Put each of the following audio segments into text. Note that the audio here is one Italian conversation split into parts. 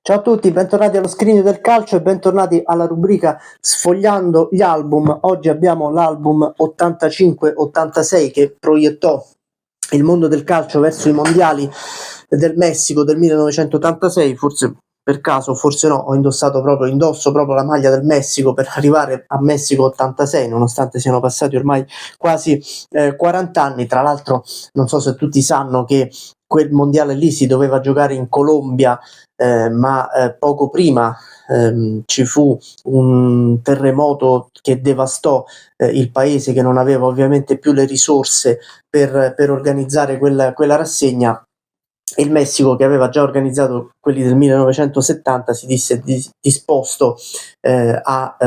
Ciao a tutti, bentornati allo Scrigno del Calcio e bentornati alla rubrica Sfogliando gli album. Oggi abbiamo l'album 85-86 che proiettò il mondo del calcio verso i mondiali del Messico del 1986. Forse per caso, forse no, indosso proprio la maglia del Messico per arrivare a Messico 86, nonostante siano passati ormai quasi 40 anni. Tra l'altro non so se tutti sanno che quel mondiale lì si doveva giocare in Colombia, ma poco prima ci fu un terremoto che devastò il paese, che non aveva ovviamente più le risorse per organizzare quella rassegna. Il Messico, che aveva già organizzato quelli del 1970, si disse disposto a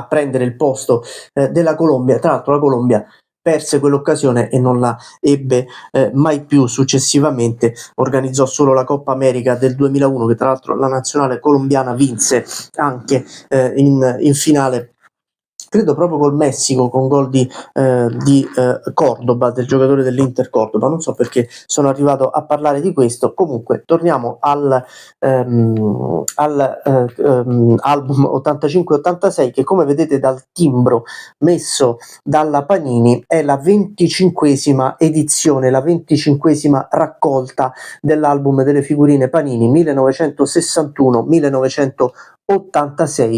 prendere il posto della Colombia. Tra l'altro la Colombia perse quell'occasione e non la ebbe mai più successivamente. Organizzò solo la Coppa America del 2001, che tra l'altro la nazionale colombiana vinse anche in finale, credo proprio col Messico, con gol di Cordoba, del giocatore dell'Inter Cordoba. Non so perché sono arrivato a parlare di questo. Comunque torniamo al album 85-86, che, come vedete dal timbro messo dalla Panini, è la 25esima edizione, la 25esima raccolta dell'album delle figurine Panini 1961-1986.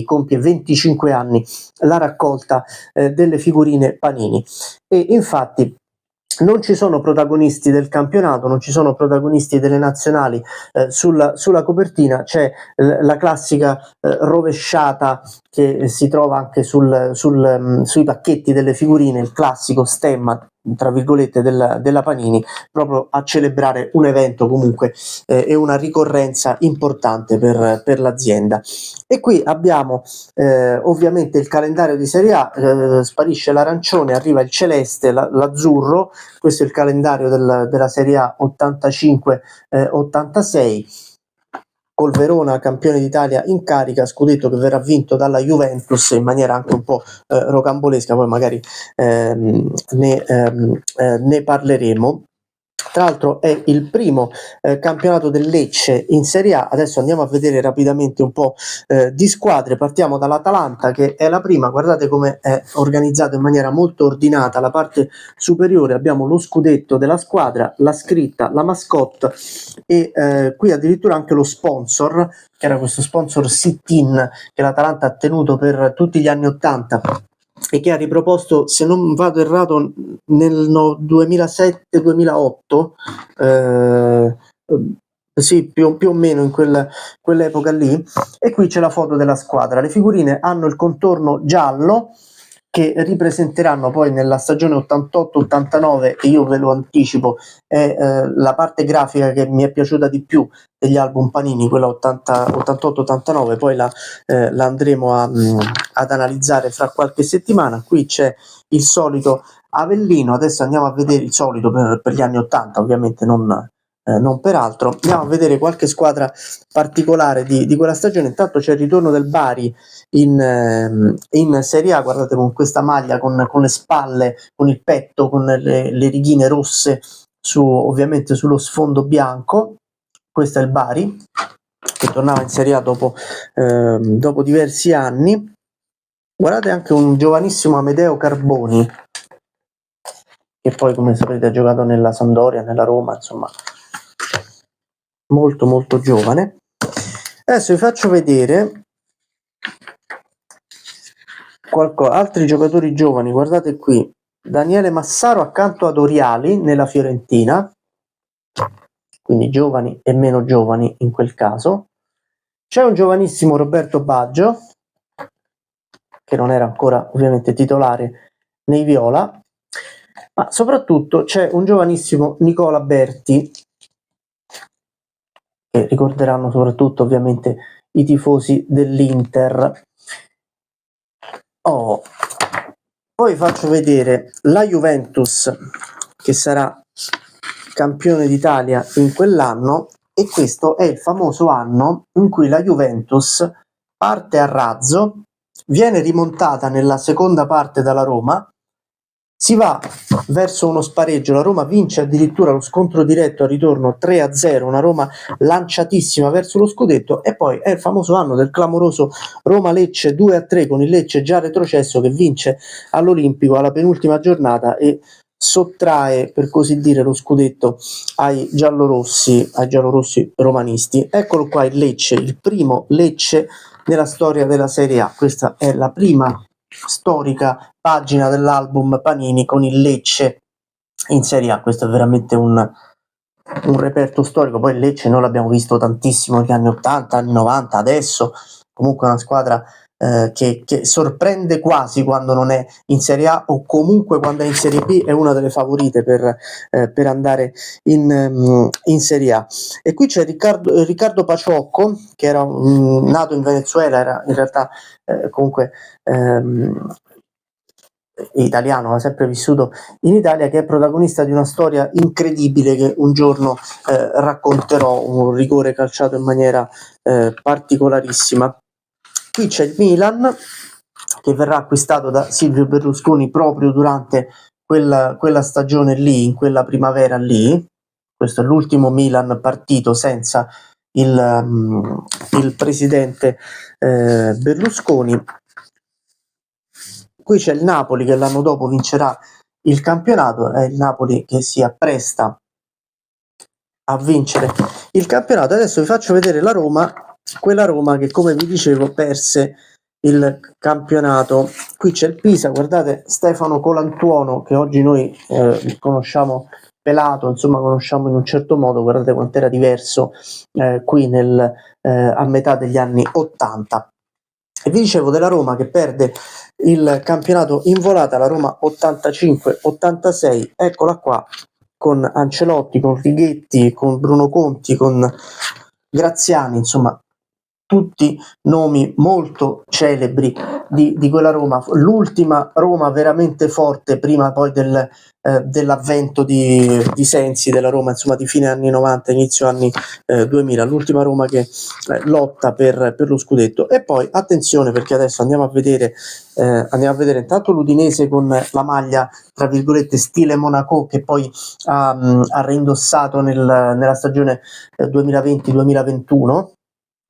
Compie 25 anni la raccolta delle figurine Panini, e infatti non ci sono protagonisti del campionato, non ci sono protagonisti delle nazionali sulla copertina. C'è la classica rovesciata che si trova anche sui pacchetti delle figurine, il classico stemma tra virgolette della Panini, proprio a celebrare un evento comunque e una ricorrenza importante per l'azienda. E qui abbiamo ovviamente il calendario di Serie A. Sparisce l'arancione, arriva il celeste, l'azzurro. Questo è il calendario della Serie A 85-86, col Verona campione d'Italia in carica, scudetto che verrà vinto dalla Juventus in maniera anche un po' rocambolesca. Poi magari ne parleremo. Tra l'altro è il primo campionato del Lecce in Serie A. Adesso andiamo a vedere rapidamente un po' di squadre. Partiamo dall'Atalanta, che è la prima. Guardate come è organizzato in maniera molto ordinata. La parte superiore abbiamo lo scudetto della squadra, la scritta, la mascotte e qui addirittura anche lo sponsor, che era questo sponsor sit-in che l'Atalanta ha tenuto per tutti gli anni 80 e che ha riproposto, se non vado errato, nel 2007-2008, sì, più o meno in quell'epoca lì. E qui c'è la foto della squadra. Le figurine hanno il contorno giallo, che ripresenteranno poi nella stagione 88-89, e io ve lo anticipo, è la parte grafica che mi è piaciuta di più degli album Panini, quella 88-89. Poi la andremo ad analizzare fra qualche settimana. Qui c'è il solito Avellino. Adesso andiamo a vedere il solito per gli anni 80, ovviamente non per altro. Andiamo a vedere qualche squadra particolare di quella stagione. Intanto c'è il ritorno del Bari in Serie A. Guardate, con questa maglia, con le spalle, con il petto, con le righine rosse ovviamente sullo sfondo bianco. Questo è il Bari, che tornava in Serie A dopo diversi anni. Guardate anche un giovanissimo Amedeo Carboni, che poi, come sapete, ha giocato nella Sampdoria, nella Roma, insomma molto molto giovane. Adesso vi faccio vedere altri giocatori giovani. Guardate qui, Daniele Massaro accanto ad Oriali nella Fiorentina, quindi giovani e meno giovani in quel caso. C'è un giovanissimo Roberto Baggio, che non era ancora ovviamente titolare nei viola, ma soprattutto c'è un giovanissimo Nicola Berti, che ricorderanno soprattutto ovviamente i tifosi dell'Inter. Poi faccio vedere la Juventus, che sarà campione d'Italia in quell'anno, e questo è il famoso anno in cui la Juventus parte a razzo, viene rimontata nella seconda parte dalla Roma, Si va verso uno spareggio, la Roma vince addirittura lo scontro diretto al ritorno 3-0, una Roma lanciatissima verso lo scudetto, e poi è il famoso anno del clamoroso Roma-Lecce 2-3 con il Lecce già retrocesso che vince all'Olimpico alla penultima giornata e sottrae, per così dire, lo scudetto ai giallorossi romanisti. Eccolo qua il Lecce, il primo Lecce nella storia della Serie A. Questa è la prima storica pagina dell'album Panini con il Lecce in Serie A. Questo è veramente un reperto storico. Poi il Lecce noi l'abbiamo visto tantissimo negli anni 80, anni 90, adesso comunque è una squadra che sorprende quasi quando non è in Serie A, o comunque quando è in Serie B è una delle favorite per andare in Serie A. E qui c'è Riccardo Paciocco, che era nato in Venezuela, era in realtà comunque italiano, ha sempre vissuto in Italia, che è protagonista di una storia incredibile che un giorno racconterò, un rigore calciato in maniera particolarissima. Qui c'è il Milan, che verrà acquistato da Silvio Berlusconi proprio durante quella stagione lì, in quella primavera lì. Questo è l'ultimo Milan partito senza il presidente Berlusconi. Qui c'è il Napoli che l'anno dopo vincerà il campionato, è il Napoli che si appresta a vincere il campionato. Adesso vi faccio vedere la Roma, quella Roma che, come vi dicevo, perse il campionato. Qui c'è il Pisa, guardate Stefano Colantuono, che oggi noi conosciamo pelato, insomma conosciamo in un certo modo, guardate quanto era diverso qui a metà degli anni 80. E vi dicevo della Roma che perde il campionato in volata, la Roma 85-86, eccola qua, con Ancelotti, con Righetti, con Bruno Conti, con Graziani, insomma tutti nomi molto celebri di quella Roma, l'ultima Roma veramente forte prima poi dell'avvento di Sensi, della Roma insomma di fine anni 90, inizio anni 2000, l'ultima Roma che lotta per lo scudetto. E poi attenzione, perché adesso andiamo a vedere intanto l'Udinese con la maglia tra virgolette stile Monaco, che poi ha reindossato nella stagione 2020-2021,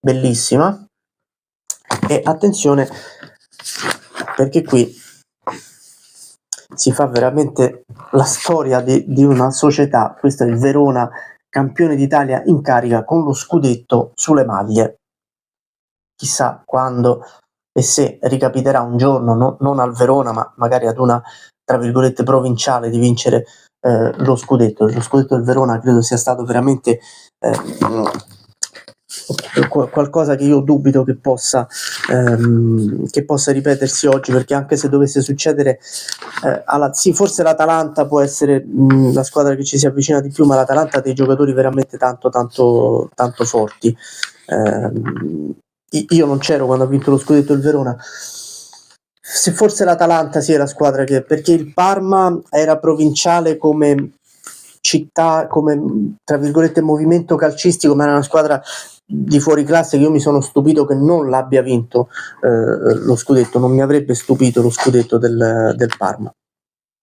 bellissima. E attenzione, perché qui si fa veramente la storia di una società. Questo è il Verona, campione d'Italia in carica con lo scudetto sulle maglie. Chissà quando e se ricapiterà un giorno, non al Verona, ma magari ad una, tra virgolette, provinciale, di vincere lo scudetto. Lo scudetto del Verona credo sia stato veramente qualcosa che io dubito che possa ripetersi oggi, perché anche se dovesse succedere sì, forse l'Atalanta può essere la squadra che ci si avvicina di più, ma l'Atalanta ha dei giocatori veramente tanto forti. Io non c'ero quando ha vinto lo scudetto il Verona. Se forse l'Atalanta sì è la squadra perché il Parma era provinciale come città, come tra virgolette movimento calcistico, ma era una squadra di fuoriclasse che io mi sono stupito che non l'abbia vinto lo scudetto. Non mi avrebbe stupito lo scudetto del Parma.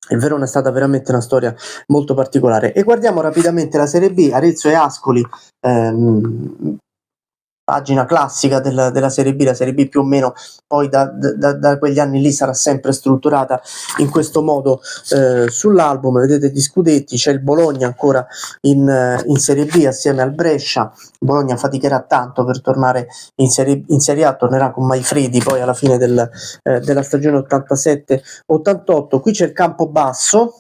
Il Verona è stata veramente una storia molto particolare. E guardiamo rapidamente la Serie B, Arezzo e Ascoli, pagina classica della Serie B. La Serie B più o meno poi da quegli anni lì sarà sempre strutturata in questo modo sull'album. Vedete gli scudetti, c'è il Bologna ancora in Serie B assieme al Brescia. Bologna faticherà tanto per tornare in Serie A, tornerà con Maifredi poi alla fine della stagione 87-88. Qui c'è il Campobasso,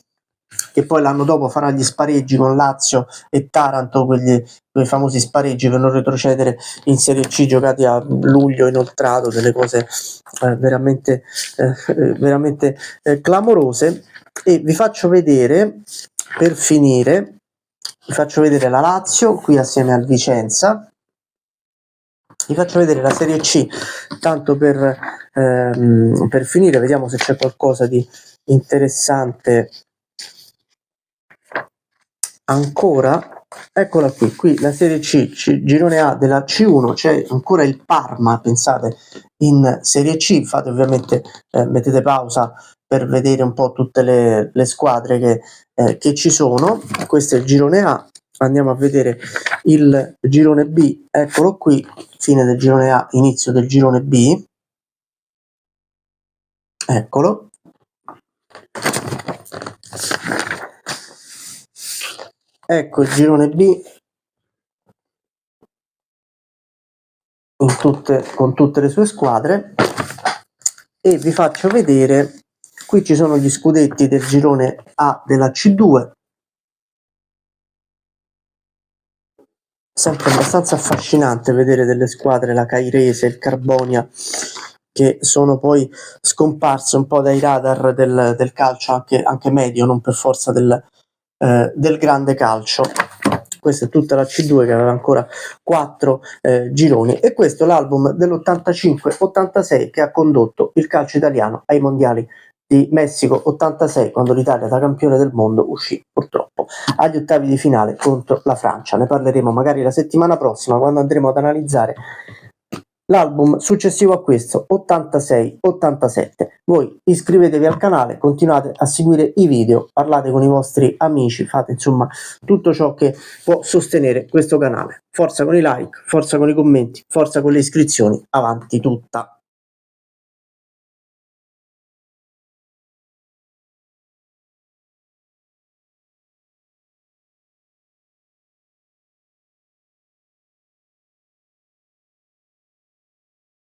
che poi l'anno dopo farà gli spareggi con Lazio e Taranto, quei famosi spareggi per non retrocedere in Serie C, giocati a luglio inoltrato, delle cose veramente clamorose. E vi faccio vedere, per finire, la Lazio qui assieme al Vicenza. Vi faccio vedere la Serie C, tanto per finire, vediamo se c'è qualcosa di interessante ancora. eccola qui la serie C, girone A della C1, c'è ancora il Parma, pensate, in serie C. Fate ovviamente, mettete pausa per vedere un po' tutte le squadre che ci sono. Questo è il girone A, andiamo a vedere il girone B, eccolo qui, fine del girone A, inizio del girone B, eccolo. Ecco il girone B con tutte le sue squadre, e vi faccio vedere, qui ci sono gli scudetti del girone A della C2, sempre abbastanza affascinante vedere delle squadre, la Cairese, il Carbonia, che sono poi scomparse un po' dai radar del calcio anche medio, non per forza del grande calcio. Questa è tutta la C2 che aveva ancora 4 gironi, e questo è l'album dell'85-86 che ha condotto il calcio italiano ai mondiali di Messico 86, quando l'Italia da campione del mondo uscì purtroppo agli ottavi di finale contro la Francia. Ne parleremo magari la settimana prossima, quando andremo ad analizzare l'album successivo a questo, 86-87. Voi iscrivetevi al canale, continuate a seguire i video, parlate con i vostri amici, fate insomma tutto ciò che può sostenere questo canale. Forza con i like, forza con i commenti, forza con le iscrizioni, avanti tutta!